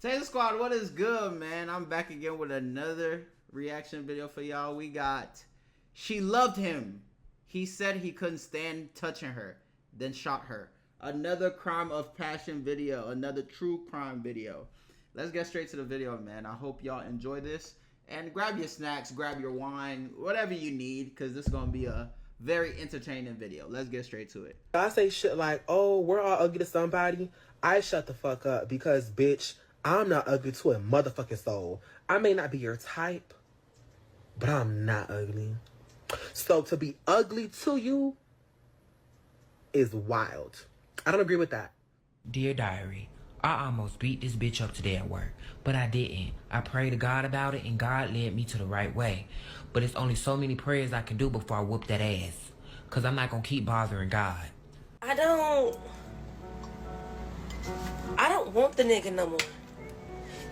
Taylor Squad, what is good, man? I'm back again with another reaction video for y'all. We got, she loved him. He said he couldn't stand touching her, then shot her. Another crime of passion video, another true crime video. Let's get straight to the video, man. I hope y'all enjoy this. And grab your snacks, grab your wine, whatever you need, because this is going to be a very entertaining video. Let's get straight to it. I say shit like, oh, we're all ugly to somebody. I shut the fuck up because, bitch, I'm not ugly to a motherfucking soul. I may not be your type, but I'm not ugly. So to be ugly to you is wild. I don't agree with that. Dear Diary, I almost beat this bitch up today at work, but I didn't. I prayed to God about it, and God led me to the right way. But it's only so many prayers I can do before I whoop that ass, because I'm not going to keep bothering God. I don't want the nigga no more.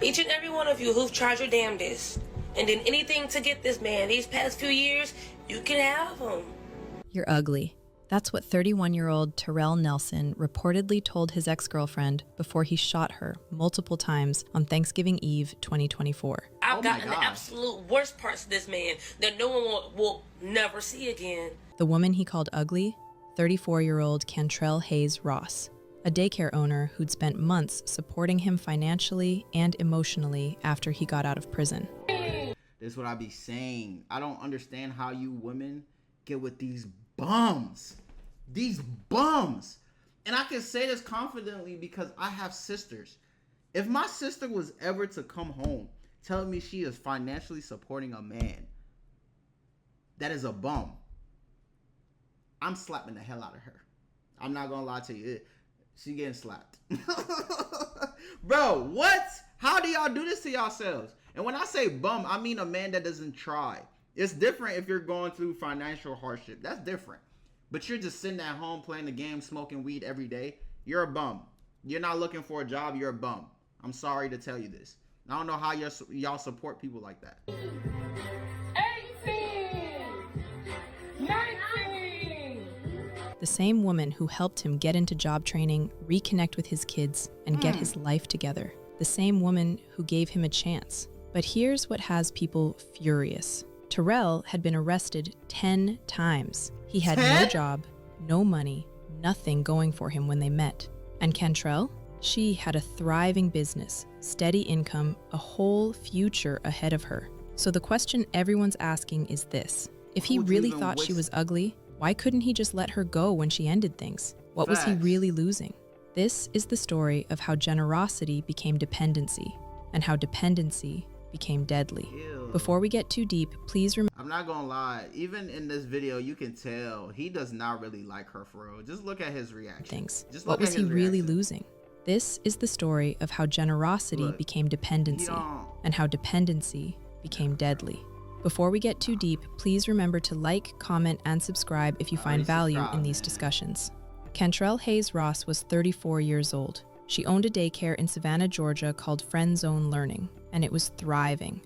Each and every one of you who've tried your damnedest and did anything to get this man these past few years, you can have him. You're ugly. That's what 31-year-old Terrell Nelson reportedly told his ex-girlfriend before he shot her multiple times on Thanksgiving Eve 2024. I've gotten the absolute worst parts of this man that no one will never see again. The woman he called ugly, 34-year-old Cantrelle Hayes-Ross, a daycare owner who'd spent months supporting him financially and emotionally after he got out of prison. This is what I be saying. I don't understand how you women get with these bums. These bums. And I can say this confidently because I have sisters. If my sister was ever to come home telling me she is financially supporting a man that is a bum, I'm slapping the hell out of her. I'm not gonna lie to you. She getting slapped. Bro, what? How do y'all do this to yourselves? And when I say bum, I mean a man that doesn't try. It's different if you're going through financial hardship. That's different. But you're just sitting at home playing the game, smoking weed every day. You're a bum. You're not looking for a job. You're a bum. I'm sorry to tell you this. I don't know how y'all support people like that. 18! 19! The same woman who helped him get into job training, reconnect with his kids, and get his life together. The same woman who gave him a chance. But here's what has people furious. Terrell had been arrested 10 times. He had no job, no money, nothing going for him when they met. And Cantrelle? She had a thriving business, steady income, a whole future ahead of her. So the question everyone's asking is this. If he really thought she was ugly, why couldn't he just let her go when she ended things? What was he really losing? This is the story of how generosity became dependency, and how dependency became deadly. Ew. Before we get too deep, please remember. I'm not gonna lie, even in this video, you can tell he does not really like her for real. Just look at his reaction. Things. Just What look was at he his really reaction. losing? This is the story of how generosity became dependency, and how dependency became deadly. Before we get too deep, please remember to like, comment, and subscribe if you find value in these discussions. Cantrelle Hayes-Ross was 34 years old. She owned a daycare in Savannah, Georgia called Friend Zone Learning, and it was thriving.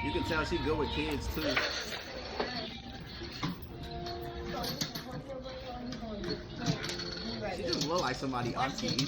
You can tell she good with kids too. She just look like somebody auntie.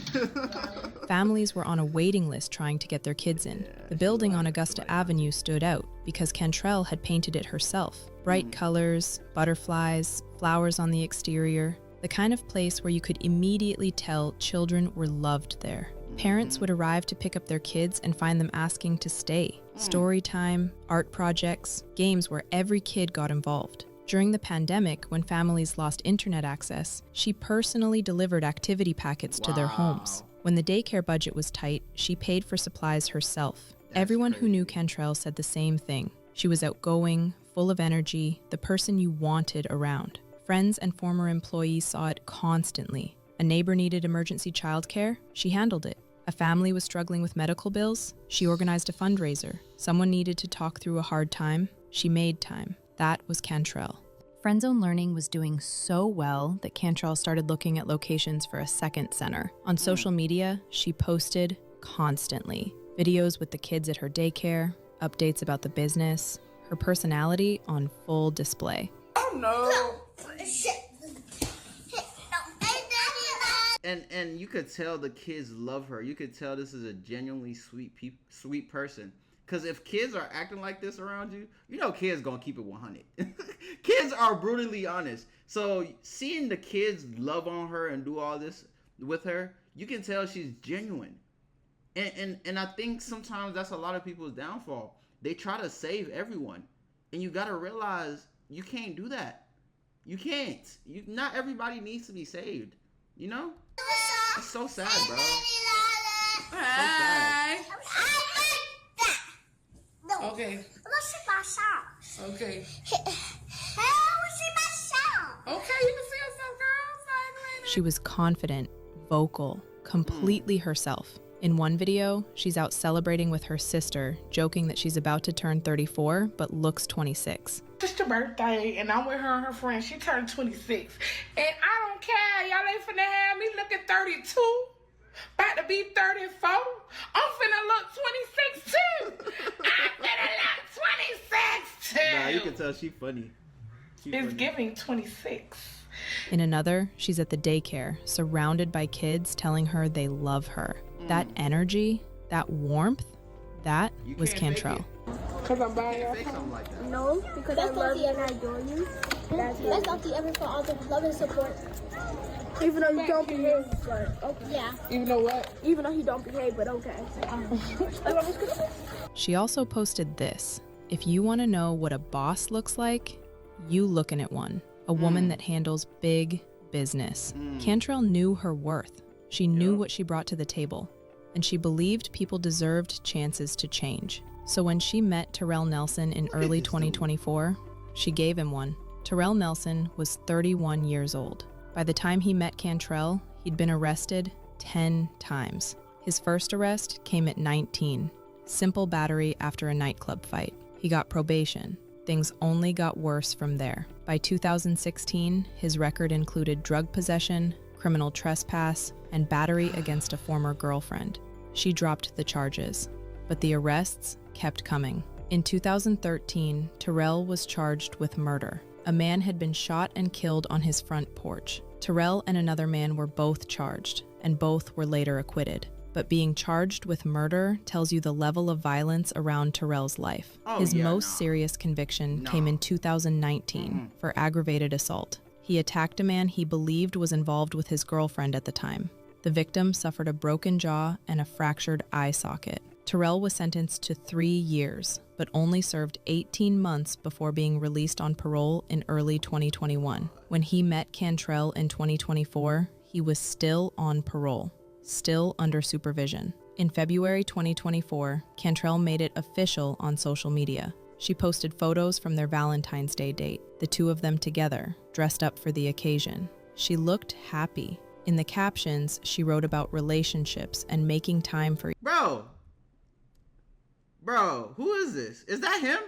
Families were on a waiting list trying to get their kids in. The building on Augusta Avenue stood out because Cantrelle had painted it herself. Bright colors, butterflies, flowers on the exterior, the kind of place where you could immediately tell children were loved there. Parents would arrive to pick up their kids and find them asking to stay. Story time, art projects, games where every kid got involved. During the pandemic, when families lost internet access, she personally delivered activity packets to their homes. When the daycare budget was tight, she paid for supplies herself. Everyone who knew Cantrelle said the same thing. She was outgoing, full of energy, the person you wanted around. Friends and former employees saw it constantly. A neighbor needed emergency childcare, she handled it. A family was struggling with medical bills, she organized a fundraiser. Someone needed to talk through a hard time, she made time. That was Cantrelle. Friend Zone Learning was doing so well that Cantrelle started looking at locations for a second center. On social media, she posted constantly. Videos with the kids at her daycare, updates about the business, her personality on full display. Oh no! and you could tell the kids love her. You could tell this is a genuinely sweet person. Because if kids are acting like this around you, you know kids gonna keep it 100. Kids are brutally honest. So seeing the kids love on her and do all this with her, you can tell she's genuine. And I think sometimes that's a lot of people's downfall. They try to save everyone. And you gotta realize you can't do that. You can't. Not everybody needs to be saved. You know? It's so sad, bro. So sad. Okay. Okay. Okay, you can see yourself, girl. She was confident, vocal, completely herself. In one video, she's out celebrating with her sister, joking that she's about to turn 34 but looks 26. It's your birthday, and I'm with her and her friend. She turned 26. And I don't care. Y'all ain't finna have me looking 32. About to be 34. I'm finna look 26 too. I'm finna look 26 too. Nah, you can tell she funny. It's giving 26. In another, she's at the daycare, surrounded by kids telling her they love her. That energy, that warmth, that was Cantrelle. Because I'm buying You can't fake something like that. No, because I love you and I adore you. That's all the ever for all the love and support. Even though you don't behave, but okay. Yeah. Even though what? Even though he don't behave, but okay. She also posted this. If you want to know what a boss looks like, you looking at one. A woman that handles big business. Cantrelle knew her worth. She knew what she brought to the table. And she believed people deserved chances to change. So when she met Terrell Nelson in early 2024, she gave him one. Terrell Nelson was 31 years old. By the time he met Cantrelle, he'd been arrested 10 times. His first arrest came at 19. Simple battery after a nightclub fight. He got probation. Things only got worse from there. By 2016, his record included drug possession, criminal trespass, and battery against a former girlfriend. She dropped the charges, but the arrests kept coming. In 2013, Terrell was charged with murder. A man had been shot and killed on his front porch. Terrell and another man were both charged, and both were later acquitted. But being charged with murder tells you the level of violence around Terrell's life. His most serious conviction came in 2019 for aggravated assault. He attacked a man he believed was involved with his girlfriend at the time. The victim suffered a broken jaw and a fractured eye socket. Terrell was sentenced to 3 years, but only served 18 months before being released on parole in early 2021. When he met Cantrelle in 2024, he was still on parole, still under supervision. In February 2024, Cantrelle made it official on social media. She posted photos from their Valentine's Day date, the two of them together, dressed up for the occasion. She looked happy. In the captions, she wrote about relationships and making time for Bro, who is this? Is that him?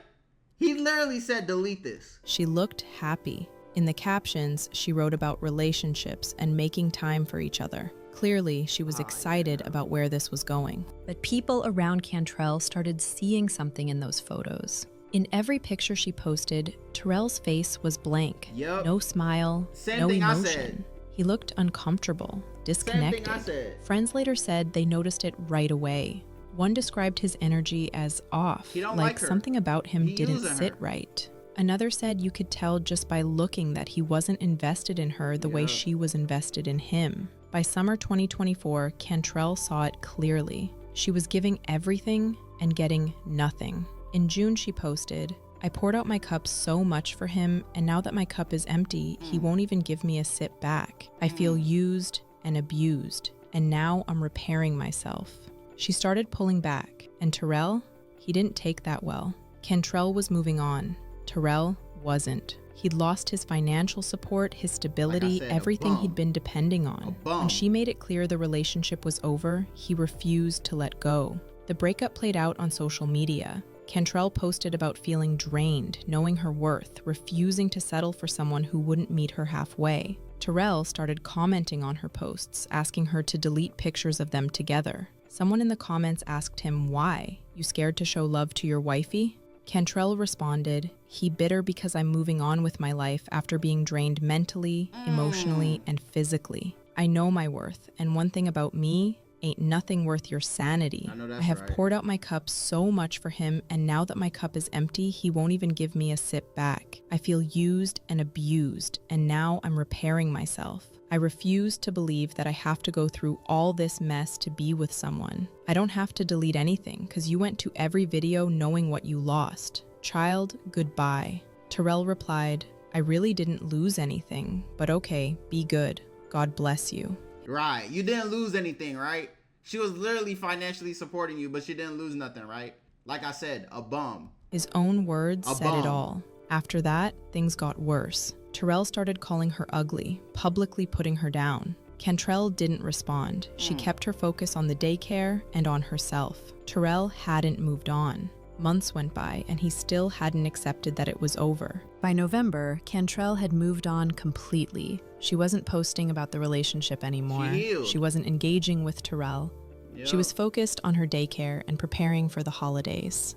He literally said delete this. She looked happy. In the captions, she wrote about relationships and making time for each other. Clearly, she was excited about where this was going. But people around Cantrelle started seeing something in those photos. In every picture she posted, Terrell's face was blank. Yep. No smile, Same no thing I emotion. said. He looked uncomfortable, disconnected. Same thing I said. Friends later said they noticed it right away. One described his energy as off, He don't like like her. something about him He didn't using sit her. right. Another said you could tell just by looking that he wasn't invested in her the way she was invested in him. By summer 2024, Cantrelle saw it clearly. She was giving everything and getting nothing. In June, she posted, "I poured out my cup so much for him, and now that my cup is empty, he won't even give me a sip back. I feel used and abused, and now I'm repairing myself." She started pulling back, and Terrell, he didn't take that well. Cantrelle was moving on. Terrell wasn't. He'd lost his financial support, his stability, said, a everything bum. he'd been depending on. bum. When she made it clear the relationship was over, he refused to let go. The breakup played out on social media. Cantrelle posted about feeling drained, knowing her worth, refusing to settle for someone who wouldn't meet her halfway. Terrell started commenting on her posts, asking her to delete pictures of them together. Someone in the comments asked him why. "You scared to show love to your wifey?" Cantrelle responded, "He bitter because I'm moving on with my life after being drained mentally, emotionally, and physically." I know my worth, and one thing about me, ain't nothing worth your sanity. I know that's I have right. poured out my cup so much for him, and now that my cup is empty, he won't even give me a sip back. I feel used and abused, and now I'm repairing myself. I refuse to believe that I have to go through all this mess to be with someone. I don't have to delete anything, because you went to every video knowing what you lost. Child, goodbye. Terrell replied, I really didn't lose anything, but okay, be good. God bless you. Right. You didn't lose anything, right? She was literally financially supporting you, but she didn't lose nothing, right? Like I said, a bum. His own words A said bum. it all. After that, things got worse. Terrell started calling her ugly, publicly putting her down. Cantrelle didn't respond. She kept her focus on the daycare and on herself. Terrell hadn't moved on. Months went by, and he still hadn't accepted that it was over. By November, Cantrelle had moved on completely. She wasn't posting about the relationship anymore. She healed. She wasn't engaging with Terrell. Yep. She was focused on her daycare and preparing for the holidays.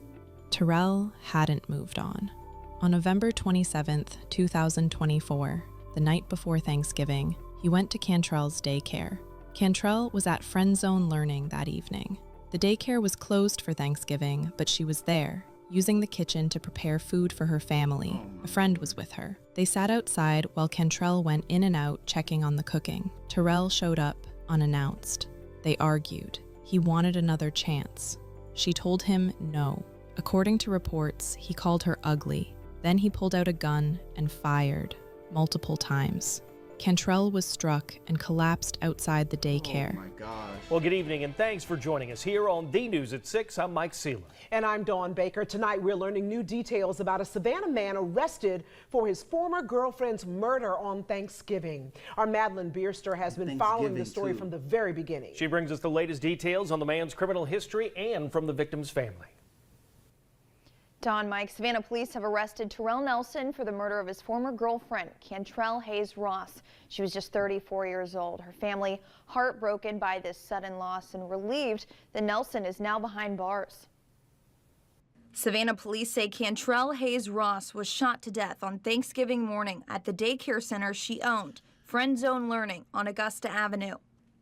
Terrell hadn't moved on. On November 27th, 2024, the night before Thanksgiving, he went to Cantrell's daycare. Cantrelle was at Friend Zone Learning that evening. The daycare was closed for Thanksgiving, but she was there, using the kitchen to prepare food for her family. A friend was with her. They sat outside while Cantrelle went in and out checking on the cooking. Terrell showed up unannounced. They argued. He wanted another chance. She told him no. According to reports, he called her ugly. Then he pulled out a gun and fired multiple times. Cantrelle was struck and collapsed outside the daycare. Oh my gosh. Well, good evening and thanks for joining us here on The News at 6. I'm Mike Seeler. And I'm Dawn Baker. Tonight we're learning new details about a Savannah man arrested for his former girlfriend's murder on Thanksgiving. Our Madeline Bierster has been following the story from the very beginning. She brings us the latest details on the man's criminal history and from the victim's family. Don, Mike, Savannah police have arrested Terrell Nelson for the murder of his former girlfriend, Cantrelle Hayes-Ross. She was just 34 years old. Her family heartbroken by this sudden loss and relieved that Nelson is now behind bars. Savannah police say Cantrelle Hayes-Ross was shot to death on Thanksgiving morning at the daycare center she owned, Friend Zone Learning on Augusta Avenue.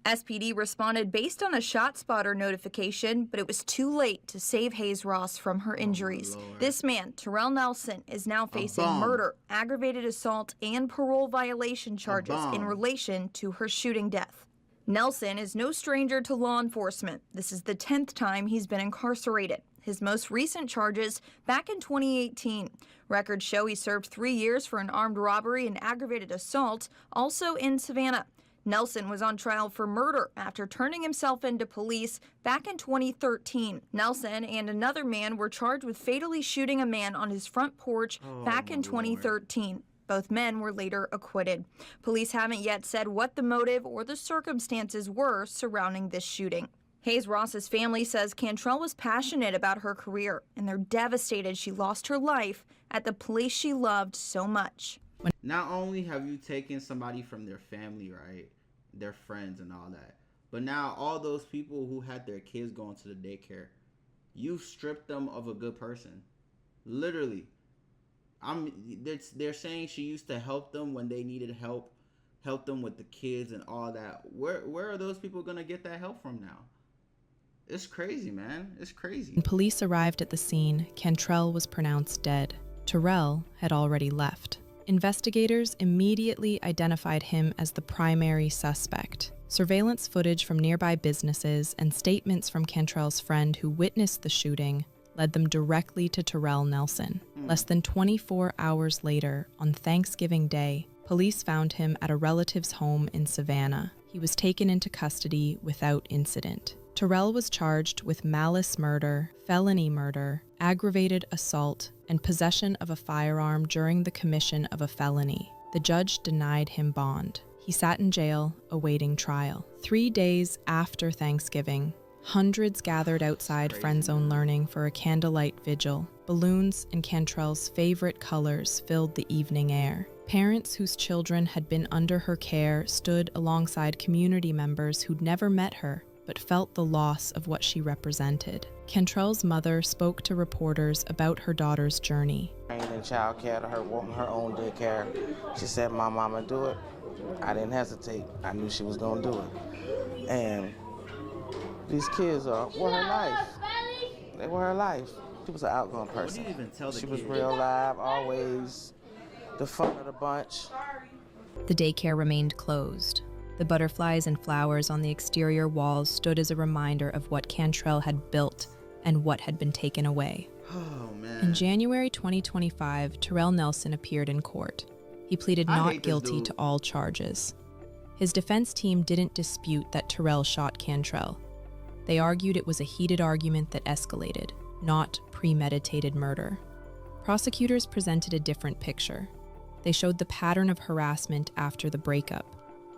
SPD responded based on a ShotSpotter notification, but it was too late to save Hayes-Ross from her injuries. This man, Terrell Nelson, is now facing murder, aggravated assault, and parole violation charges in relation to her shooting death. Nelson is no stranger to law enforcement. This is the 10th time he's been incarcerated. His most recent charges back in 2018. Records show he served 3 years for an armed robbery and aggravated assault, also in Savannah. Nelson was on trial for murder after turning himself into police back in 2013. Nelson and another man were charged with fatally shooting a man on his front porch back in 2013. Both men were later acquitted. Police haven't yet said what the motive or the circumstances were surrounding this shooting. Hayes-Ross's family says Cantrelle was passionate about her career, and they're devastated she lost her life at the place she loved so much. Not only have you taken somebody from their family, right, their friends and all that, but now all those people who had their kids going to the daycare, you stripped them of a good person. Literally. They're saying she used to help them when they needed help them with the kids and all that. Where are those people gonna get that help from now? It's crazy, man. It's crazy. When police arrived at the scene, Cantrelle was pronounced dead. Terrell had already left. Investigators immediately identified him as the primary suspect. Surveillance footage from nearby businesses and statements from Cantrelle's friend who witnessed the shooting led them directly to Terrell Nelson. Less than 24 hours later, on Thanksgiving Day, police found him at a relative's home in Savannah. He was taken into custody without incident. Terrell was charged with malice murder, felony murder, aggravated assault, and possession of a firearm during the commission of a felony. The judge denied him bond. He sat in jail, awaiting trial. 3 days after Thanksgiving, hundreds gathered outside Friend Zone Learning for a candlelight vigil. Balloons and Cantrelle's favorite colors filled the evening air. Parents whose children had been under her care stood alongside community members who'd never met her, but felt the loss of what she represented. Cantrelle's mother spoke to reporters about her daughter's journey. In child care to her wanting her own daycare. She said, my mama do it. I didn't hesitate. I knew she was gonna do it. And these kids were her life. They were her life. She was an outgoing person. What do you even tell the She was kids? real live, always the fun of the bunch. The daycare remained closed. The butterflies and flowers on the exterior walls stood as a reminder of what Cantrelle had built and what had been taken away. Oh, man. In January 2025, Terrell Nelson appeared in court. He pleaded not guilty to all charges. His defense team didn't dispute that Terrell shot Cantrelle. They argued it was a heated argument that escalated, not premeditated murder. Prosecutors presented a different picture. They showed the pattern of harassment after the breakup,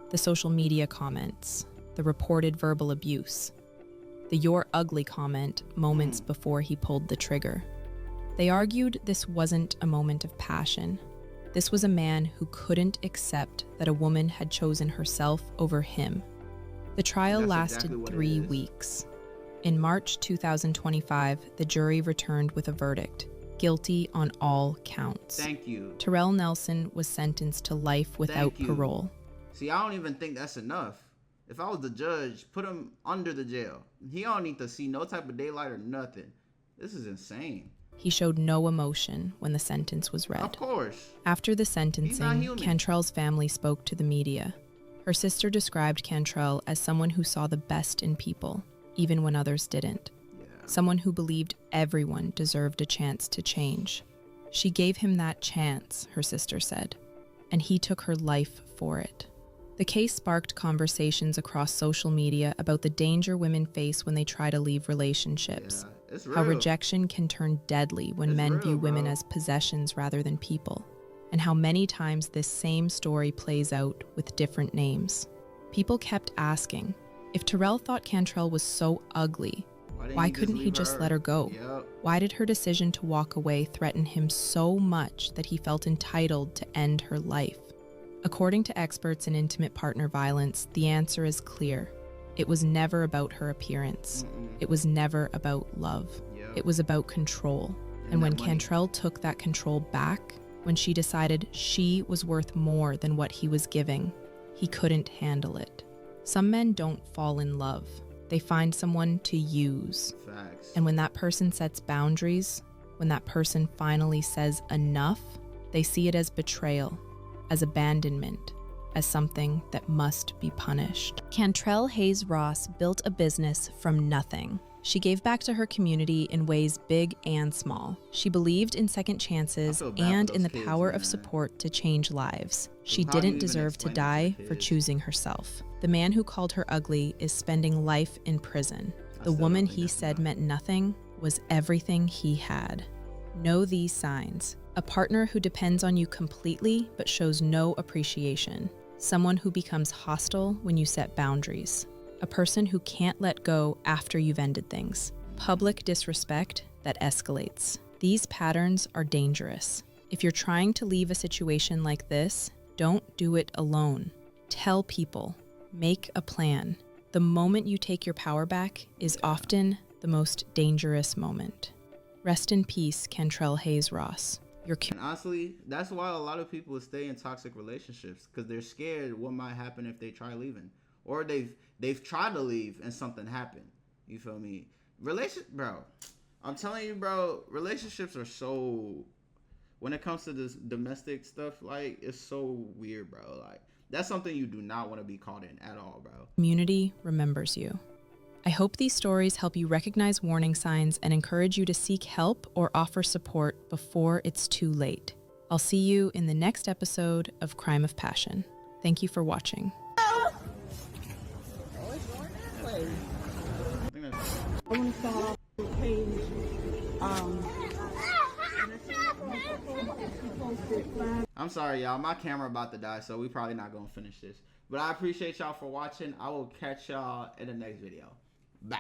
the social media comments, the reported verbal abuse, the "you're ugly" comment moments before he pulled the trigger. They argued this wasn't a moment of passion. This was a man who couldn't accept that a woman had chosen herself over him. The trial lasted 3 weeks. In March 2025, the jury returned with a verdict: guilty on all counts. Thank you. Terrell Nelson was sentenced to life without parole. See, I don't even think that's enough. If I was the judge, put him under the jail. He don't need to see no type of daylight or nothing. This is insane. He showed no emotion when the sentence was read. Of course. After the sentencing, Cantrell's family spoke to the media. Her sister described Cantrelle as someone who saw the best in people, even when others didn't. Someone who believed everyone deserved a chance to change. She gave him that chance, her sister said, and he took her life for it. The case sparked conversations across social media about the danger women face when they try to leave relationships. It's How real. rejection can turn deadly when men view women as possessions rather than people. And how many times this same story plays out with different names. People kept asking, if Terrell thought Cantrelle was so ugly, why couldn't he just let her go? Why did her decision to walk away threaten him so much that he felt entitled to end her life? According to experts in intimate partner violence, the answer is clear. It was never about her appearance. It was never about love. It was about control. And when Cantrelle took that control back, when she decided she was worth more than what he was giving, he couldn't handle it. Some men don't fall in love. They find someone to use. Facts. And when that person sets boundaries, when that person finally says enough, they see it as betrayal, as abandonment, as something that must be punished. Cantrelle Hayes-Ross built a business from nothing. She gave back to her community in ways big and small. She believed in second chances and in the power of support to change lives. She didn't deserve to die for choosing herself. The man who called her ugly is spending life in prison. The woman he said meant nothing was everything he had. Know these signs. A partner who depends on you completely but shows no appreciation. Someone who becomes hostile when you set boundaries. A person who can't let go after you've ended things. Public disrespect that escalates. These patterns are dangerous. If you're trying to leave a situation like this, don't do it alone. Tell people. Make a plan. The moment you take your power back is often the most dangerous moment. Rest in peace, Cantrelle Hayes-Ross. And honestly, that's why a lot of people stay in toxic relationships, because they're scared what might happen if they try leaving, or they've tried to leave and something happened. You feel me? Bro, I'm telling you, bro, relationships are so, when it comes to this domestic stuff, like, it's so weird, bro. Like, that's something you do not want to be caught in at all, bro. Community remembers you. I hope these stories help you recognize warning signs and encourage you to seek help or offer support before it's too late. I'll see you in the next episode of Crime of Passion. Thank you for watching. I want to start off with page. I'm sorry, y'all. My camera about to die, so we probably not gonna finish this. But I appreciate y'all for watching. I will catch y'all in the next video. Bye.